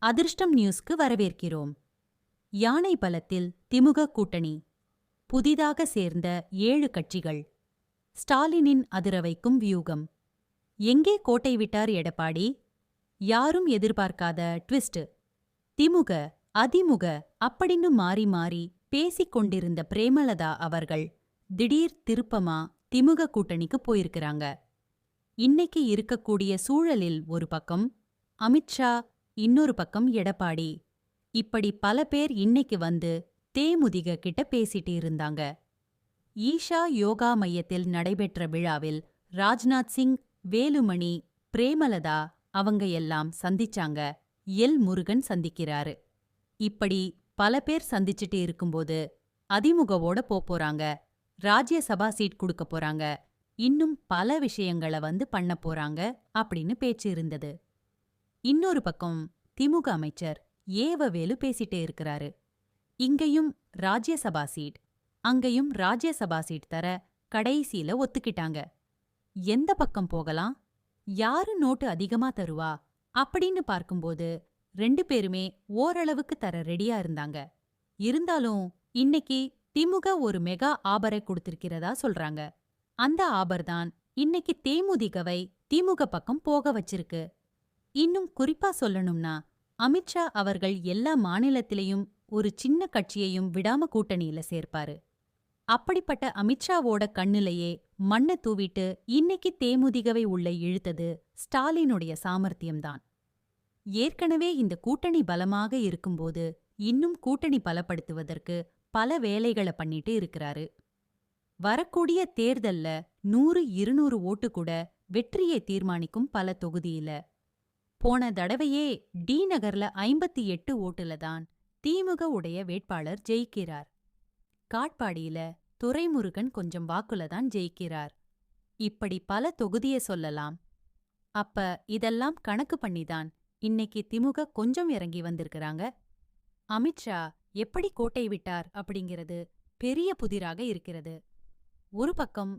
அதிர்ஷ்டம் நியூஸ்க்கு வரவேற்கிறோம். யானை பலத்தில் திமுக கூட்டணி. புதிதாக சேர்ந்த 7 கட்சிகள். ஸ்டாலினின் அதிரவைக்கும் வியூகம். எங்கே கோட்டை விட்டார் எடப்பாடி? யாரும் எதிர்பார்க்காத ட்விஸ்ட். திமுக அதிமுக அப்படின்னு மாறி மாறி பேசிக் கொண்டிருந்த பிரேமலதா அவர்கள் திடீர் திருப்பமா திமுக கூட்டணிக்கு போயிருக்கிறாங்க. இன்னைக்கு இருக்கக்கூடிய சூழலில் ஒரு பக்கம் அமித்ஷா, இன்னொரு பக்கம் எடப்பாடி, இப்படி பல பேர் இன்னைக்கு வந்து தேமுதிக கிட்ட பேசிட்டு இருந்தாங்க. ஈஷா யோகா மையத்தில் நடைபெற்ற விழாவில் ராஜ்நாத் சிங், வேலுமணி, பிரேமலதா அவங்க எல்லாம் சந்திச்சாங்க. எல் முருகன் சந்திக்கிறாரு. இப்படி பல பேர் சந்திச்சுட்டு இருக்கும்போது அதிமுகவோட போறாங்க, ராஜ்யசபா சீட் கொடுக்க போறாங்க, இன்னும் பல விஷயங்களை வந்து பண்ண போறாங்க அப்படின்னு பேச்சு இருந்தது. இன்னொரு பக்கம் திமுக அமைச்சர் ஏவவேலு பேசிட்டே இருக்கிறாரு. இங்கேயும் ராஜ்யசபா சீட், அங்கேயும் ராஜ்யசபா சீட் தர கடைசியில ஒத்துக்கிட்டாங்க. எந்த பக்கம் போகலாம், யாரு நோட்டு அதிகமா தருவா அப்படின்னு பார்க்கும்போது 2 பேருமே ஓரளவுக்கு தர ரெடியா இருந்தாங்க. இருந்தாலும் இன்னைக்கு திமுக ஒரு மெகா ஆபரை கொடுத்திருக்கிறதா சொல்றாங்க. அந்த ஆபர் தான் இன்னைக்கு தேமுதிகவை திமுக பக்கம் போக வச்சிருக்கு. இன்னும் குறிப்பா சொல்லணும்னா, அமித்ஷா அவர்கள் எல்லா மாநிலத்திலையும் ஒரு சின்ன கட்சியையும் விடாம கூட்டணியில சேர்ப்பாரு. அப்படிப்பட்ட அமித்ஷாவோட கண்ணுலயே மண்ணை தூவிட்டு இன்னைக்கு தேமுதிகவை உள்ள இழுத்தது ஸ்டாலினுடைய சாமர்த்தியம்தான். ஏற்கனவே இந்த கூட்டணி பலமாக இருக்கும்போது இன்னும் கூட்டணி பலப்படுத்துவதற்கு பல வேலைகளை பண்ணிட்டு இருக்கிறாரு. வரக்கூடிய தேர்தல்ல 100-200 ஓட்டு கூட வெற்றியை தீர்மானிக்கும் பல தொகுதியில. போன தடவையே டி நகர்ல 58 ஓட்டுல தான் திமுக உடைய வேட்பாளர் ஜெயிக்கிறார். காட்பாடியில துரைமுருகன் கொஞ்சம் வாக்குல தான் ஜெயிக்கிறார். இப்படி பல தொகுதியை சொல்லலாம். அப்ப இதெல்லாம் கணக்கு பண்ணிதான் இன்னைக்கு திமுக கொஞ்சம் இறங்கி வந்திருக்கிறாங்க. அமித்ஷா எப்படி கோட்டை விட்டார் அப்படிங்கிறது பெரிய புதிராக இருக்கிறது. ஒரு பக்கம்